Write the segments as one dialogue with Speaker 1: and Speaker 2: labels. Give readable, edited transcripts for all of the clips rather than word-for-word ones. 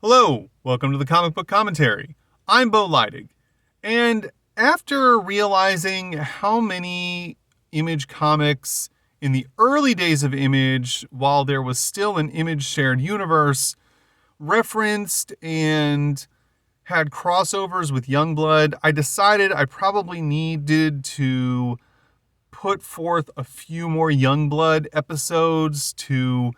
Speaker 1: Hello, welcome to the Comic Book Commentary. I'm Bo Leidig, and after realizing how many Image comics in the early days of Image, while there was still an Image shared universe, referenced and had crossovers with Youngblood, I decided I probably needed to put forth a few more Youngblood episodes to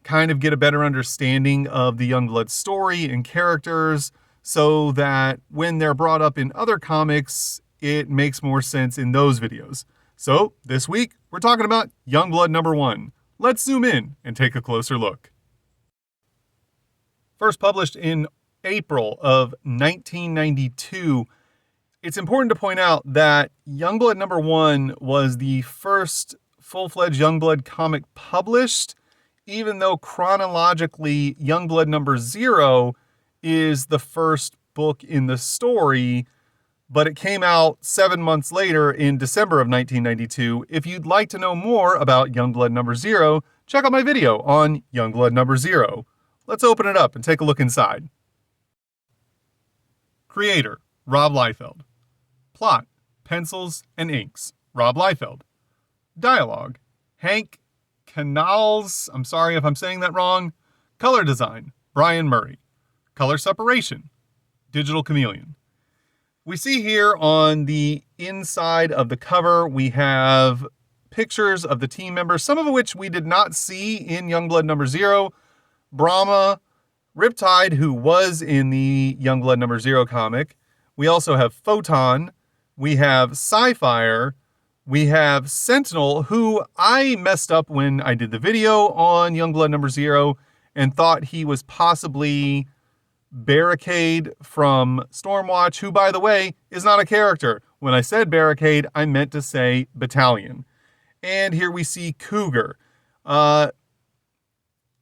Speaker 1: kind of get a better understanding of the Youngblood story and characters so that when they're brought up in other comics, it makes more sense in those videos. So this week, we're talking about Youngblood #1. Let's zoom in and take a closer look. First published in April of 1992, it's important to point out that Youngblood #1 was the first full-fledged Youngblood comic published, even though chronologically Youngblood #0 is the first book in the story, but it came out 7 months later in December of 1992. If you'd like to know more about Youngblood #0, check out my video on Youngblood #0. Let's open it up and take a look inside. Creator, Rob Liefeld. Plot, pencils and inks, Rob Liefeld. Dialogue, Hank Canals, I'm sorry if I'm saying that wrong. Color design, Brian Murray. Color separation, Digital Chameleon. We see here on the inside of the cover, we have pictures of the team members, some of which we did not see in Youngblood #0. Brahma, Riptide, who was in the Youngblood #0 comic. We also have Photon. We have Sci-Fire. We have Sentinel, who I messed up when I did the video on Youngblood #0 and thought he was possibly Barricade from Stormwatch, who, by the way, is not a character. When I said Barricade, I meant to say Battalion. And here we see Cougar.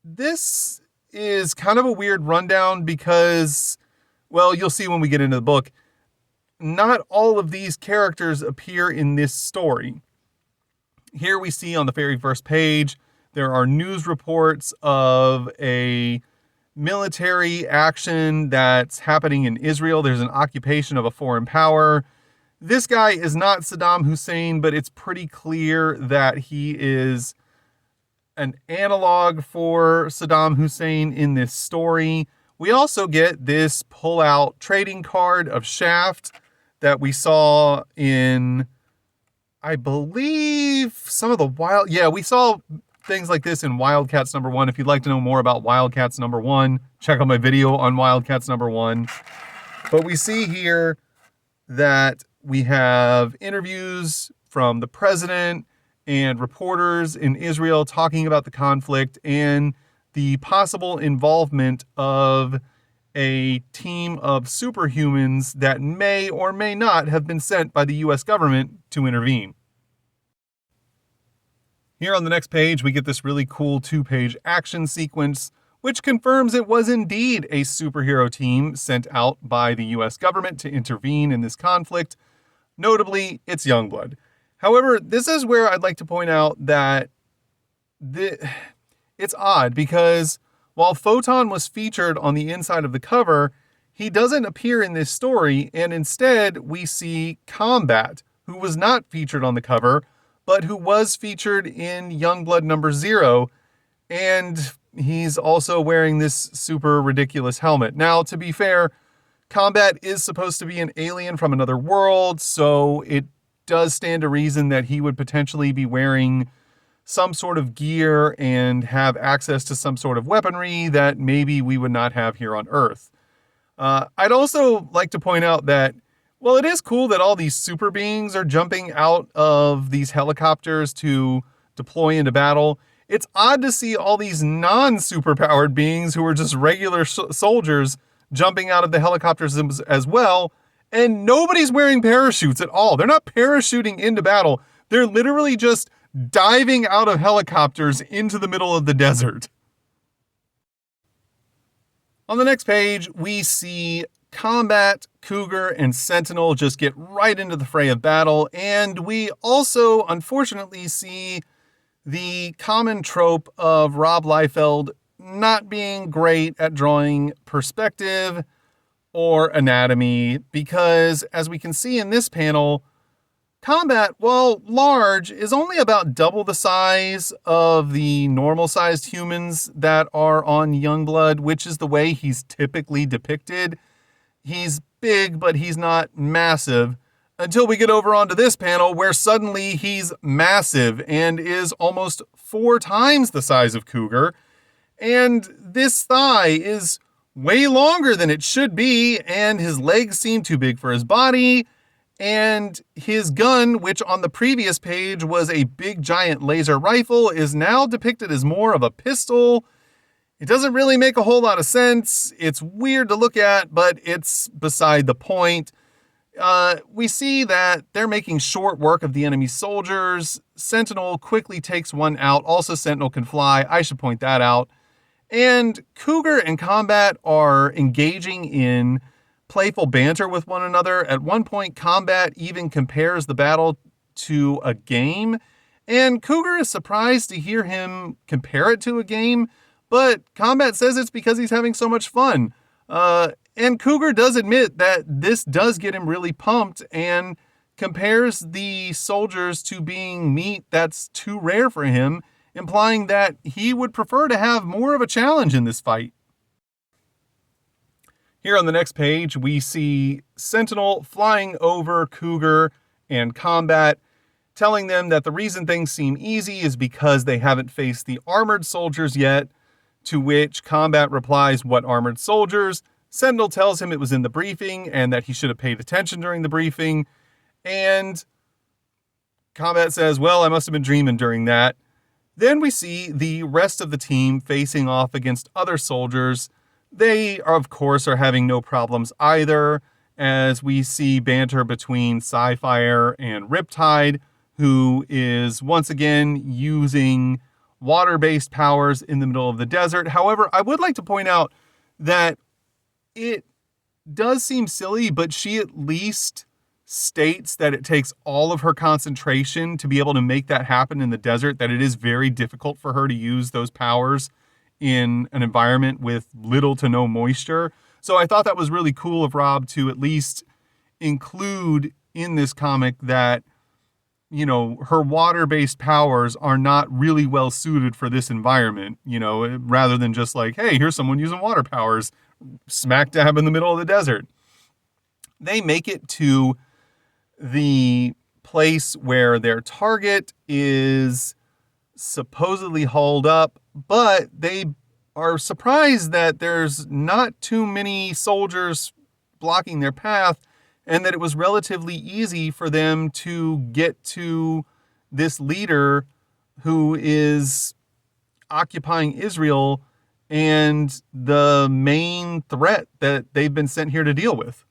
Speaker 1: This is kind of a weird rundown because, well, you'll see when we get into the book, not all of these characters appear in this story. Here we see on the very first page, there are news reports of a military action that's happening in Israel. There's an occupation of a foreign power. This guy is not Saddam Hussein, but it's pretty clear that he is an analog for Saddam Hussein in this story. We also get this pull-out trading card of Shaft that we saw in, I believe, some of the we saw things like this in Wildcats #1. If you'd like to know more about Wildcats #1, check out my video on Wildcats #1. But we see here that we have interviews from the president and reporters in Israel talking about the conflict and the possible involvement of a team of superhumans that may or may not have been sent by the US government to intervene. Here on the next page, we get this really cool 2-page action sequence, which confirms it was indeed a superhero team sent out by the US government to intervene in this conflict. Notably, it's Youngblood. However, this is where I'd like to point out that it's odd because while Photon was featured on the inside of the cover, he doesn't appear in this story, and instead we see Combat, who was not featured on the cover, but who was featured in Youngblood #0, and he's also wearing this super ridiculous helmet. Now, to be fair, Combat is supposed to be an alien from another world, so it does stand to reason that he would potentially be wearing some sort of gear and have access to some sort of weaponry that maybe we would not have here on Earth. I'd also like to point out that, well, it is cool that all these super beings are jumping out of these helicopters to deploy into battle. It's odd to see all these non-superpowered beings who are just regular soldiers jumping out of the helicopters as well, and nobody's wearing parachutes at all. They're not parachuting into battle. They're literally just diving out of helicopters into the middle of the desert. On the next page, we see Combat, Cougar, and Sentinel just get right into the fray of battle, and we also, unfortunately, see the common trope of Rob Liefeld not being great at drawing perspective or anatomy, because as we can see in this panel, Combat, while large, is only about double the size of the normal-sized humans that are on Youngblood, which is the way he's typically depicted. He's big, but he's not massive, until we get over onto this panel where suddenly he's massive and is almost 4 times the size of Cougar. And this thigh is way longer than it should be, and his legs seem too big for his body. And his gun, which on the previous page was a big giant laser rifle, is now depicted as more of a pistol. It doesn't really make a whole lot of sense. It's weird to look at, but it's beside the point. We see that they're making short work of the enemy soldiers. Sentinel quickly takes one out. Also, Sentinel can fly. I should point that out. And Cougar and Combat are engaging in playful banter with one another. At one point, Combat even compares the battle to a game, and Cougar is surprised to hear him compare it to a game, but Combat says it's because he's having so much fun. And Cougar does admit that this does get him really pumped and compares the soldiers to being meat that's too rare for him, implying that he would prefer to have more of a challenge in this fight. Here on the next page, we see Sentinel flying over Cougar and Combat, telling them that the reason things seem easy is because they haven't faced the armored soldiers yet, to which Combat replies, "What armored soldiers?" Sentinel tells him it was in the briefing and that he should have paid attention during the briefing, and Combat says, "Well, I must have been dreaming during that." Then we see the rest of the team facing off against other soldiers. They, of course, are having no problems either, as we see banter between Sci-Fire and Riptide, who is once again using water-based powers in the middle of the desert. However, I would like to point out that it does seem silly, but she at least states that it takes all of her concentration to be able to make that happen in the desert, that it is very difficult for her to use those powers in an environment with little to no moisture. So I thought that was really cool of Rob to at least include in this comic that, you know, her water-based powers are not really well suited for this environment, you know, rather than just like, hey, here's someone using water powers smack dab in the middle of the desert. They make it to the place where their target is supposedly hauled up, but they are surprised that there's not too many soldiers blocking their path, and that it was relatively easy for them to get to this leader who is occupying Israel and the main threat that they've been sent here to deal with.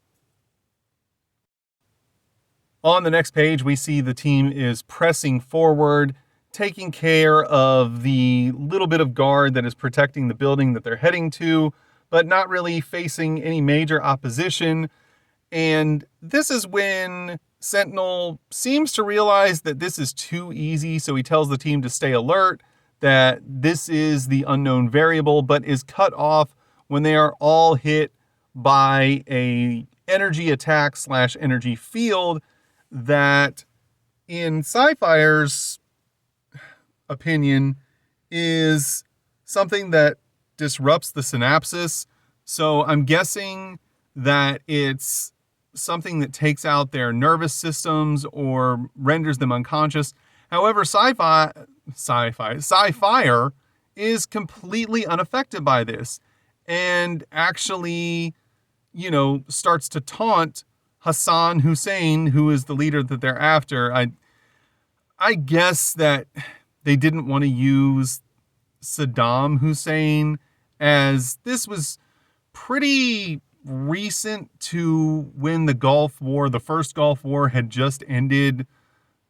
Speaker 1: On the next page, we see the team is pressing forward, taking care of the little bit of guard that is protecting the building that they're heading to, but not really facing any major opposition. And this is when Sentinel seems to realize that this is too easy, so he tells the team to stay alert, that this is the unknown variable, but is cut off when they are all hit by a energy attack / energy field that, in Sci-Fire's opinion, is something that disrupts the synapses. So I'm guessing that it's something that takes out their nervous systems or renders them unconscious. However, Sci-Fire is completely unaffected by this and actually, you know, starts to taunt Hassan Hussein, who is the leader that they're after. I guess that they didn't want to use Saddam Hussein, as this was pretty recent to when the Gulf War, the first Gulf War, had just ended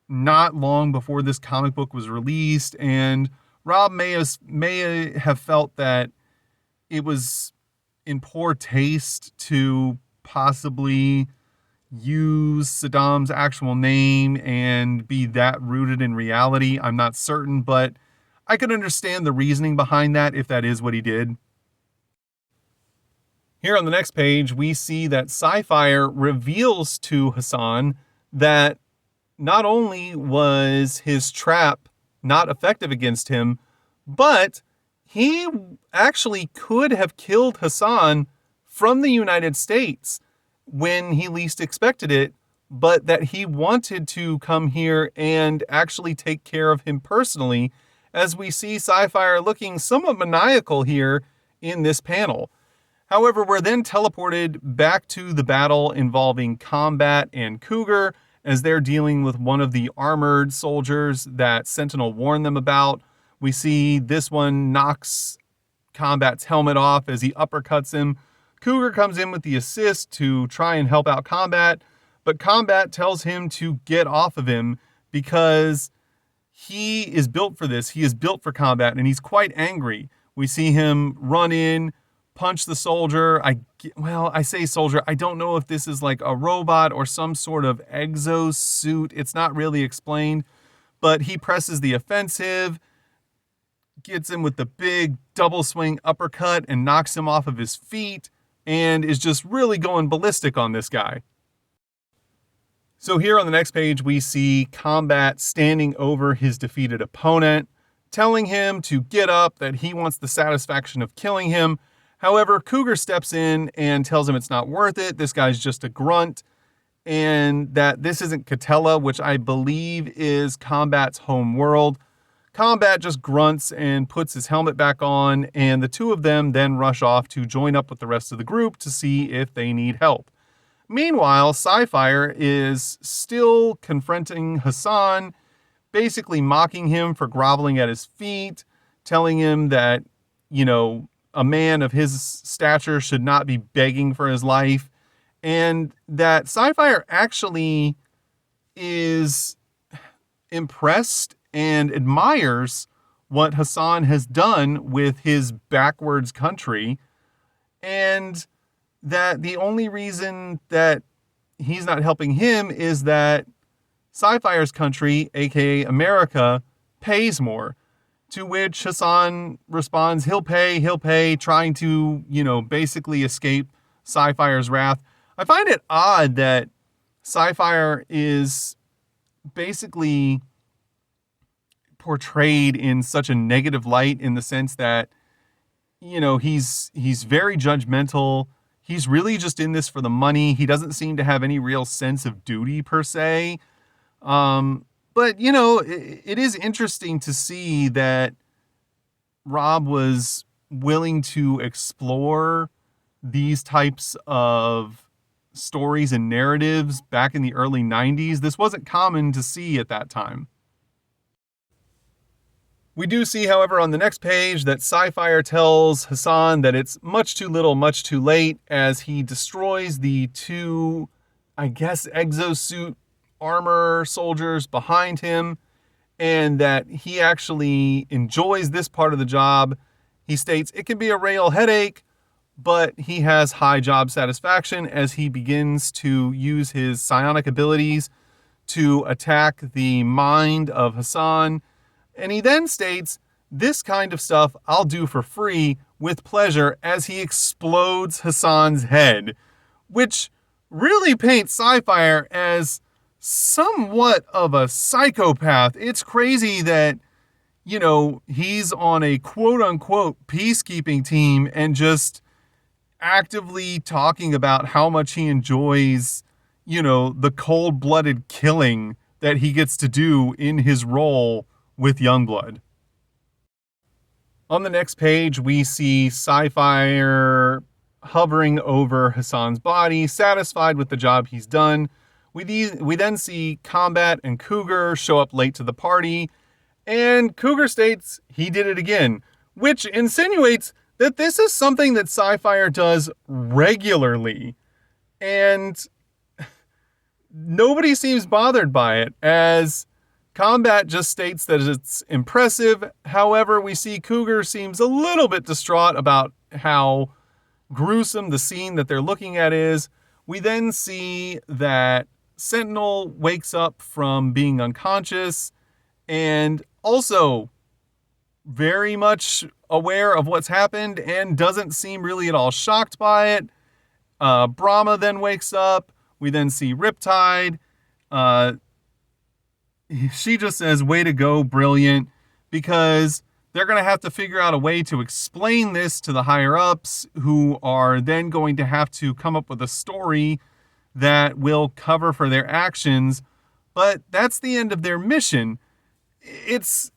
Speaker 1: not long before this comic book was released, and Rob may have felt that it was in poor taste to possibly use Saddam's actual name and be that rooted in reality. I'm not certain, but I could understand the reasoning behind that if that is what he did. Here on the next page, we see that Sapphire reveals to Hassan that not only was his trap not effective against him, but he actually could have killed Hassan from the United States when he least expected it, but that he wanted to come here and actually take care of him personally, as we see Sapphire looking somewhat maniacal here in this panel. However, we're then teleported back to the battle involving Combat and Cougar as they're dealing with one of the armored soldiers that Sentinel warned them about. We see this one knocks Combat's helmet off as he uppercuts him. Cougar comes in with the assist to try and help out Combat, but Combat tells him to get off of him because he is built for this. He is built for combat, and he's quite angry. We see him run in, punch the soldier. I say soldier. I don't know if this is like a robot or some sort of exosuit. It's not really explained, but he presses the offensive, gets him with the big double swing uppercut and knocks him off of his feet, and is just really going ballistic on this guy. So here on the next page, we see Combat standing over his defeated opponent, telling him to get up, that he wants the satisfaction of killing him. However, Cougar steps in and tells him it's not worth it. This guy's just a grunt, and that this isn't Catella, which I believe is Combat's home world. Combat just grunts and puts his helmet back on, and the two of them then rush off to join up with the rest of the group to see if they need help. Meanwhile, Sapphire is still confronting Hassan, basically mocking him for groveling at his feet, telling him that, a man of his stature should not be begging for his life, and that Sapphire actually is impressed and admires what Hassan has done with his backwards country, and that the only reason that he's not helping him is that Sapphire's country, aka America, pays more. To which Hassan responds, he'll pay, trying to, basically escape Sapphire's wrath. I find it odd that Sapphire is basically portrayed in such a negative light, in the sense that, he's very judgmental. He's really just in this for the money. He doesn't seem to have any real sense of duty per se. But, it is interesting to see that Rob was willing to explore these types of stories and narratives back in the early 90s. This wasn't common to see at that time. We do see, however, on the next page that Sapphire tells Hassan that it's much too little, much too late, as he destroys the two, exosuit armor soldiers behind him, and that he actually enjoys this part of the job. He states it can be a real headache, but he has high job satisfaction as he begins to use his psionic abilities to attack the mind of Hassan. And he then states, this kind of stuff I'll do for free with pleasure, as he explodes Hassan's head, which really paints Sapphire as somewhat of a psychopath. It's crazy that, he's on a quote unquote peacekeeping team and just actively talking about how much he enjoys, the cold-blooded killing that he gets to do in his role with Youngblood. On the next page, we see Sapphire hovering over Hassan's body, satisfied with the job he's done. We then see Combat and Cougar show up late to the party, and Cougar states he did it again, which insinuates that this is something that Sapphire does regularly, and nobody seems bothered by it, as Combat just states that it's impressive. However, we see Cougar seems a little bit distraught about how gruesome the scene that they're looking at is. We then see that Sentinel wakes up from being unconscious and also very much aware of what's happened and doesn't seem really at all shocked by it. Brahma then wakes up. We then see Riptide. She just says, way to go, brilliant, because they're going to have to figure out a way to explain this to the higher-ups, who are then going to have to come up with a story that will cover for their actions. But that's the end of their mission. It's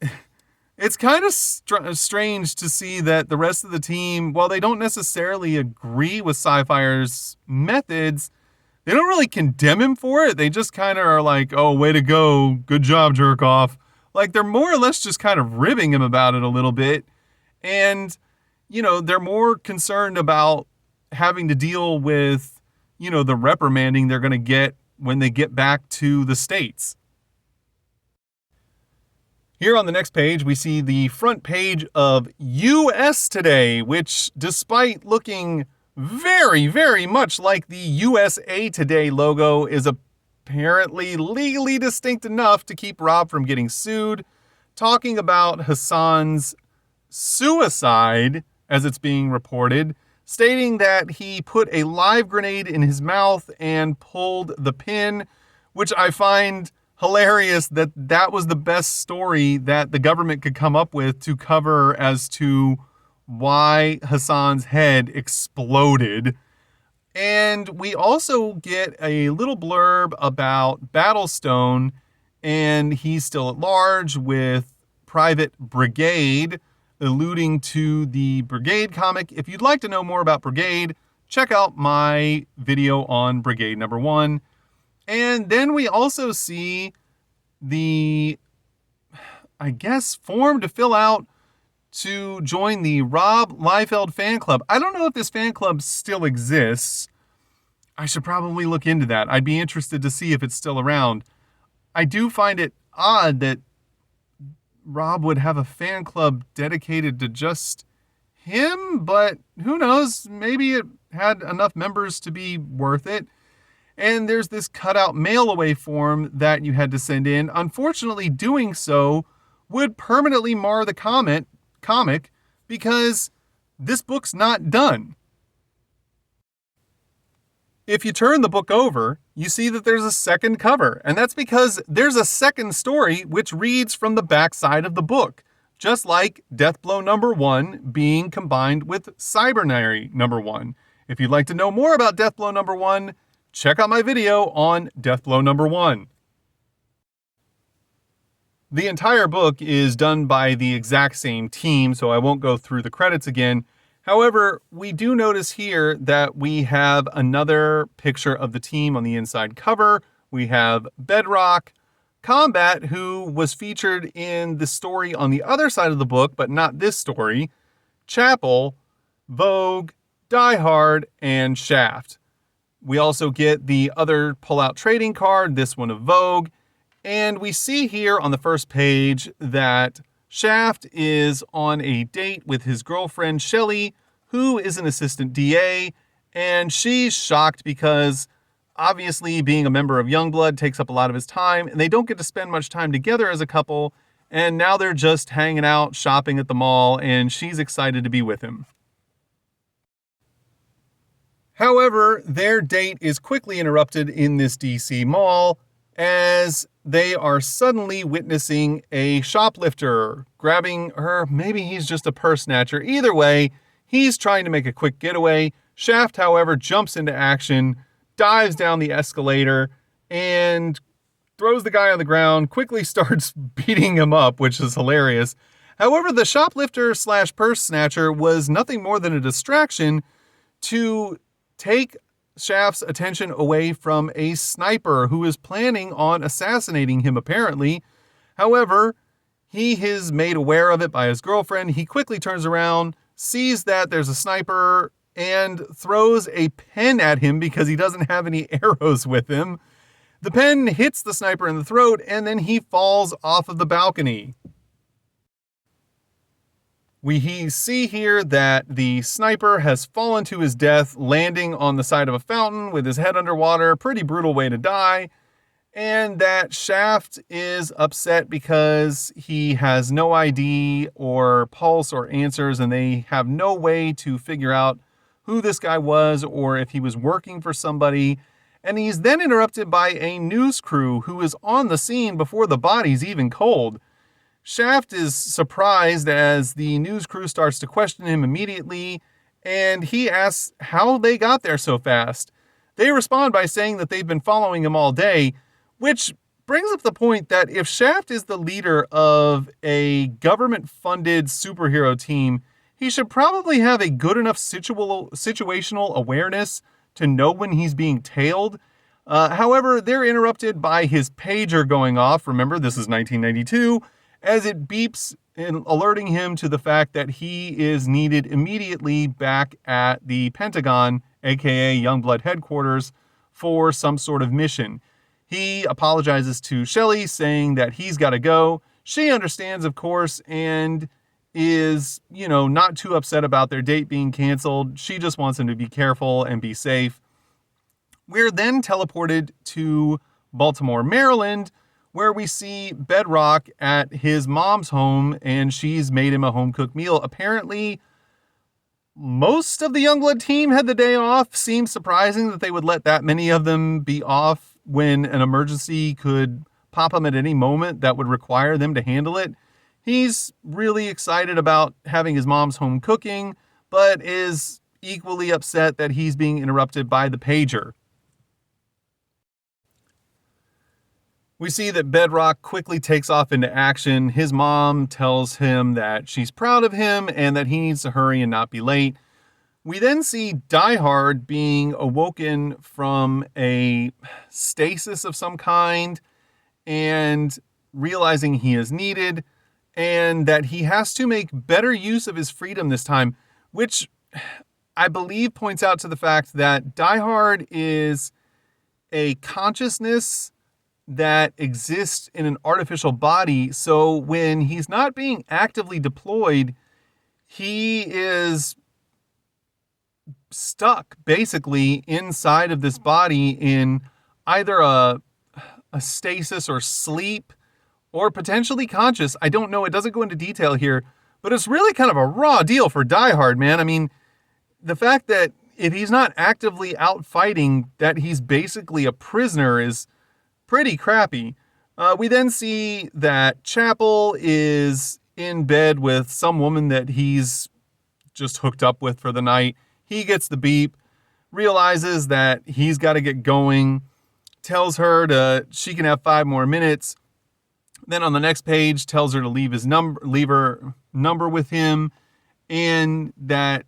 Speaker 1: kind of strange to see that the rest of the team, while they don't necessarily agree with Sci-Fire's methods, they don't really condemn him for it. They just kind of are like, oh, way to go. Good job, jerk off. Like, they're more or less just kind of ribbing him about it a little bit. And, they're more concerned about having to deal with, the reprimanding they're going to get when they get back to the States. Here on the next page, we see the front page of US Today, which, despite looking very, very much like the USA Today logo, is apparently legally distinct enough to keep Rob from getting sued, talking about Hassan's suicide, as it's being reported, stating that he put a live grenade in his mouth and pulled the pin, which I find hilarious that was the best story that the government could come up with to cover as to why Hassan's head exploded. And we also get a little blurb about Battlestone, and he's still at large with Private Brigade, alluding to the Brigade comic. If you'd like to know more about Brigade, check out my video on Brigade number 1. And then we also see the, form to fill out to join the Rob Liefeld fan club. I don't know if this fan club still exists. I should probably look into that. I'd be interested to see if it's still around. I do find it odd that Rob would have a fan club dedicated to just him, but who knows? Maybe it had enough members to be worth it. And there's this cutout mail-away form that you had to send in. Unfortunately, doing so would permanently mar the comic because this book's not done. If you turn the book over, you see that there's a second cover, and that's because there's a second story which reads from the back side of the book, just like Deathblow number 1 being combined with Cybernary number 1. If you'd like to know more about Deathblow number 1, check out my video on Deathblow number 1. The entire book is done by the exact same team, so I won't go through the credits again. However, we do notice here that we have another picture of the team on the inside cover. We have Bedrock, Combat, who was featured in the story on the other side of the book, but not this story, Chapel, Vogue, Die Hard, and Shaft. We also get the other pull-out trading card, this one of Vogue, and we see here on the first page that Shaft is on a date with his girlfriend, Shelley, who is an assistant DA, and she's shocked because obviously being a member of Youngblood takes up a lot of his time, and they don't get to spend much time together as a couple, and now they're just hanging out, shopping at the mall, and she's excited to be with him. However, their date is quickly interrupted in this DC mall as they are suddenly witnessing a shoplifter grabbing her. Maybe he's just a purse snatcher. Either way, he's trying to make a quick getaway. Shaft, however, jumps into action, dives down the escalator, and throws the guy on the ground, quickly starts beating him up, which is hilarious. However, the shoplifter / purse snatcher was nothing more than a distraction to take Shaft's attention away from a sniper who is planning on assassinating him, apparently. However, he is made aware of it by his girlfriend. He quickly turns around, sees that there's a sniper, and throws a pen at him because he doesn't have any arrows with him. The pen hits the sniper in the throat, and then he falls off of the balcony. We see here that the sniper has fallen to his death, landing on the side of a fountain with his head underwater. Pretty brutal way to die. and that Shaft is upset because he has no ID or pulse or answers, and they have no way to figure out who this guy was or if he was working for somebody. And he's then interrupted by a news crew who is on the scene before the body's even cold. Shaft is surprised as the news crew starts to question him immediately, and he asks how they got there so fast. They respond by saying that they've been following him all day, which brings up the point that if Shaft is the leader of a government-funded superhero team, he should probably have a good enough situational awareness to know when he's being tailed. However, they're interrupted by his pager going off. Remember, this is 1992, as it beeps, alerting him to the fact that he is needed immediately back at the Pentagon, aka Youngblood headquarters, for some sort of mission. He apologizes to Shelley, saying that he's got to go. She understands, of course, and is, not too upset about their date being canceled. She just wants him to be careful and be safe. We're then teleported to Baltimore, Maryland, where we see Bedrock at his mom's home, and she's made him a home-cooked meal. Apparently, most of the Youngblood team had the day off. Seems surprising that they would let that many of them be off when an emergency could pop them at any moment that would require them to handle it. He's really excited about having his mom's home cooking, but is equally upset that he's being interrupted by the pager. We see that Bedrock quickly takes off into action. His mom tells him that she's proud of him and that he needs to hurry and not be late. We then see Die Hard being awoken from a stasis of some kind and realizing he is needed and that he has to make better use of his freedom this time, which I believe points out to the fact that Die Hard is a consciousness that exists in an artificial body. So when he's not being actively deployed, he is stuck basically inside of this body in either a stasis or sleep or potentially conscious. I don't know. It doesn't go into detail here, but it's really kind of a raw deal for Die Hard, man. I mean, the fact that if he's not actively out fighting, that he's basically a prisoner is pretty crappy. We then see that Chapel is in bed with some woman that he's just hooked up with for the night. He gets the beep, realizes that he's got to get going, tells her she can have 5 more minutes. Then on the next page, tells her to leave her number with him, and that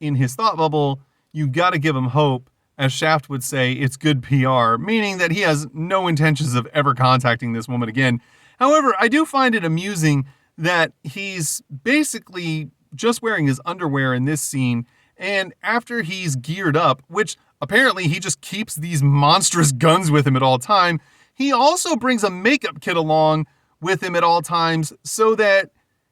Speaker 1: in his thought bubble, you got to give him hope. As Shaft would say, it's good PR, meaning that he has no intentions of ever contacting this woman again. However, I do find it amusing that he's basically just wearing his underwear in this scene, and after he's geared up, which apparently he just keeps these monstrous guns with him at all time, he also brings a makeup kit along with him at all times so that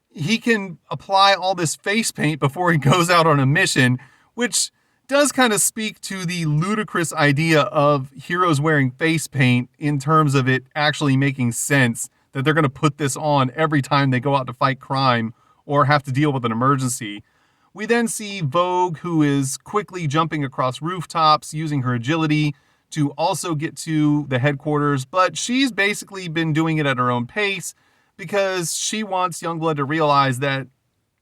Speaker 1: he can apply all this face paint before he goes out on a mission, which does kind of speak to the ludicrous idea of heroes wearing face paint in terms of it actually making sense that they're going to put this on every time they go out to fight crime or have to deal with an emergency. We then see Vogue, who is quickly jumping across rooftops using her agility to also get to the headquarters, but she's basically been doing it at her own pace because she wants Youngblood to realize that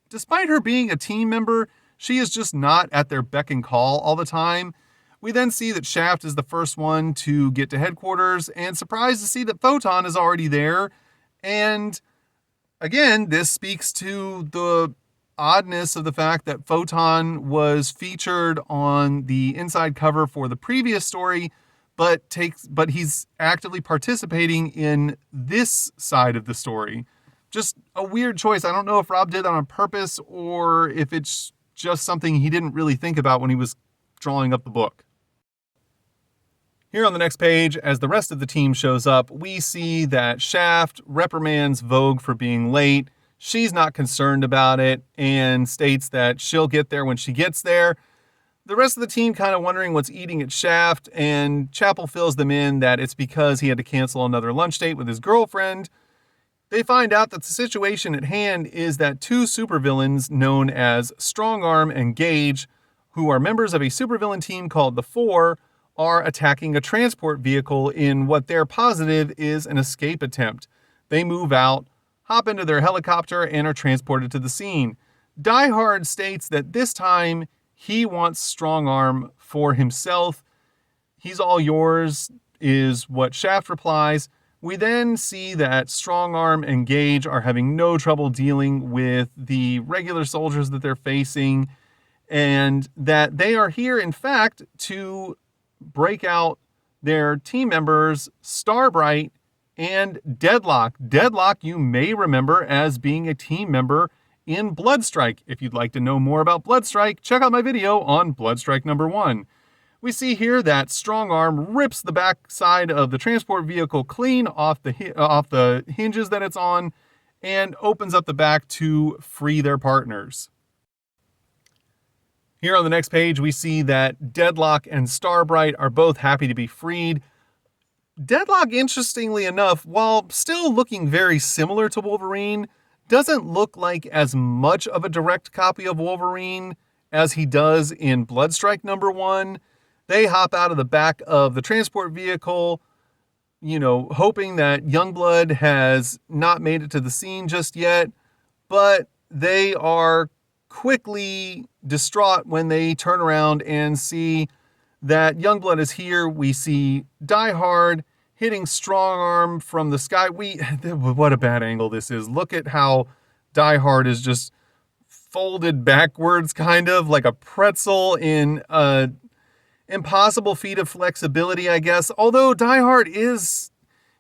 Speaker 1: despite her being a team member, she is just not at their beck and call all the time. We then see that Shaft is the first one to get to headquarters, and surprised to see that Photon is already there. And again, this speaks to the oddness of the fact that Photon was featured on the inside cover for the previous story, but he's actively participating in this side of the story. Just a weird choice. I don't know if Rob did that on purpose or if it's just something he didn't really think about when he was drawing up the book. Here on the next page, as the rest of the team shows up, we see that Shaft reprimands Vogue for being late. She's not concerned about it and states that she'll get there when she gets there. The rest of the team kind of wondering what's eating at Shaft, and Chapel fills them in that it's because he had to cancel another lunch date with his girlfriend. They find out that the situation at hand is that two supervillains known as Strongarm and Gage, who are members of a supervillain team called the Four, are attacking a transport vehicle in what they're positive is an escape attempt. They move out, hop into their helicopter, and are transported to the scene. Die Hard states that this time he wants Strongarm for himself. He's all yours, is what Shaft replies. We then see that Strongarm and Gage are having no trouble dealing with the regular soldiers that they're facing, and that they are here, in fact, to break out their team members, Starbright and Deadlock. Deadlock, you may remember as being a team member in Bloodstrike. If you'd like to know more about Bloodstrike, check out my video on Bloodstrike number 1. We see here that Strongarm rips the backside of the transport vehicle clean off the hinges that it's on and opens up the back to free their partners. Here on the next page, we see that Deadlock and Starbright are both happy to be freed. Deadlock, interestingly enough, while still looking very similar to Wolverine, doesn't look like as much of a direct copy of Wolverine as he does in Bloodstrike number 1. They hop out of the back of the transport vehicle, hoping that Youngblood has not made it to the scene just yet, but they are quickly distraught when they turn around and see that Youngblood is here. We see Die Hard hitting Strongarm from the sky. What a bad angle this is. Look at how Die Hard is just folded backwards, kind of like a pretzel in a impossible feat of flexibility, I guess. Although Die Hard is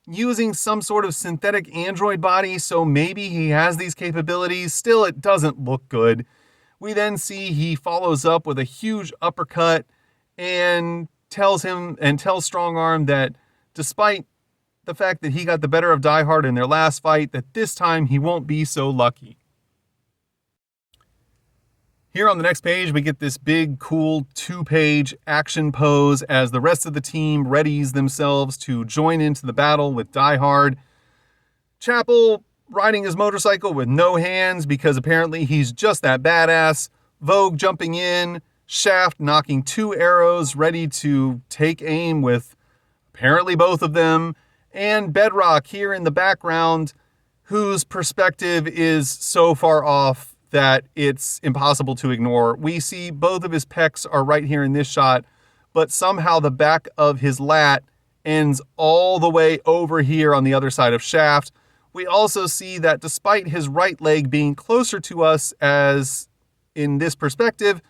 Speaker 1: using some sort of synthetic android body, so maybe he has these capabilities. Still, it doesn't look good. We then see he follows up with a huge uppercut and tells Strongarm that despite the fact that he got the better of Die Hard in their last fight, that this time he won't be so lucky. Here on the next page, we get this big, cool 2-page action pose as the rest of the team readies themselves to join into the battle with Die Hard. Chapel riding his motorcycle with no hands because apparently he's just that badass. Vogue jumping in, Shaft knocking 2 arrows ready to take aim with apparently both of them, and Bedrock here in the background, whose perspective is so far off that it's impossible to ignore. We see both of his pecs are right here in this shot, but somehow the back of his lat ends all the way over here on the other side of Shaft. We also see that despite his right leg being closer to us as in this perspective,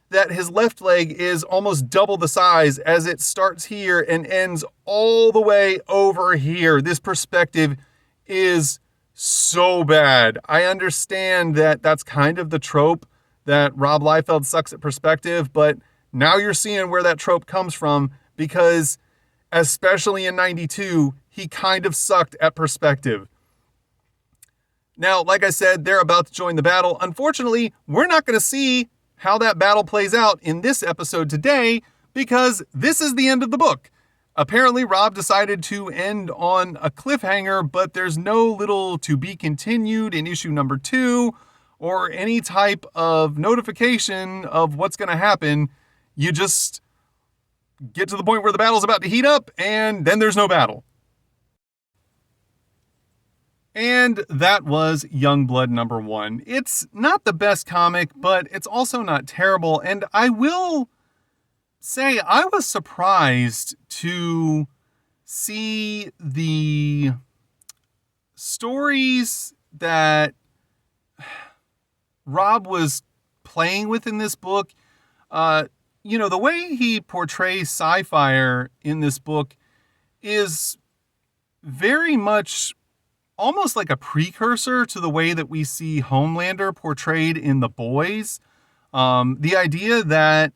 Speaker 1: that his left leg is almost double the size as it starts here and ends all the way over here. This perspective is so bad. I understand that that's kind of the trope that Rob Liefeld sucks at perspective, but now you're seeing where that trope comes from because especially in 92, he kind of sucked at perspective. Now, like I said, they're about to join the battle. Unfortunately, we're not going to see how that battle plays out in this episode today because this is the end of the book. Apparently, Rob decided to end on a cliffhanger, but there's no little to be continued in issue number 2 or any type of notification of what's going to happen. You just get to the point where the battle's about to heat up, and then there's no battle. And that was Youngblood number 1. It's not the best comic, but it's also not terrible. And I will say I was surprised to see the stories that Rob was playing with in this book. The way he portrays Sci-Fire in this book is very much almost like a precursor to the way that we see Homelander portrayed in The Boys. The idea that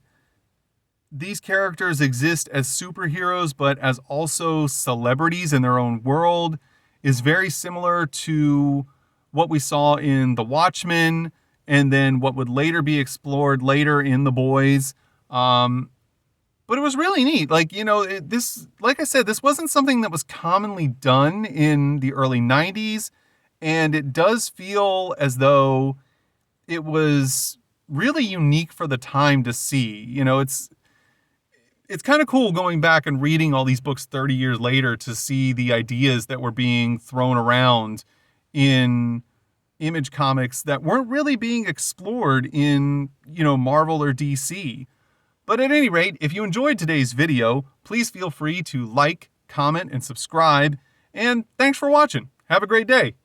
Speaker 1: these characters exist as superheroes, but as also celebrities in their own world is very similar to what we saw in The Watchmen and then what would later be explored later in The Boys. But it was really neat. Like, like I said, this wasn't something that was commonly done in the early 90s. And it does feel as though it was really unique for the time to see. It's kind of cool going back and reading all these books 30 years later to see the ideas that were being thrown around in Image comics that weren't really being explored in, Marvel or DC. But at any rate, if you enjoyed today's video, please feel free to like, comment, and subscribe. And thanks for watching. Have a great day.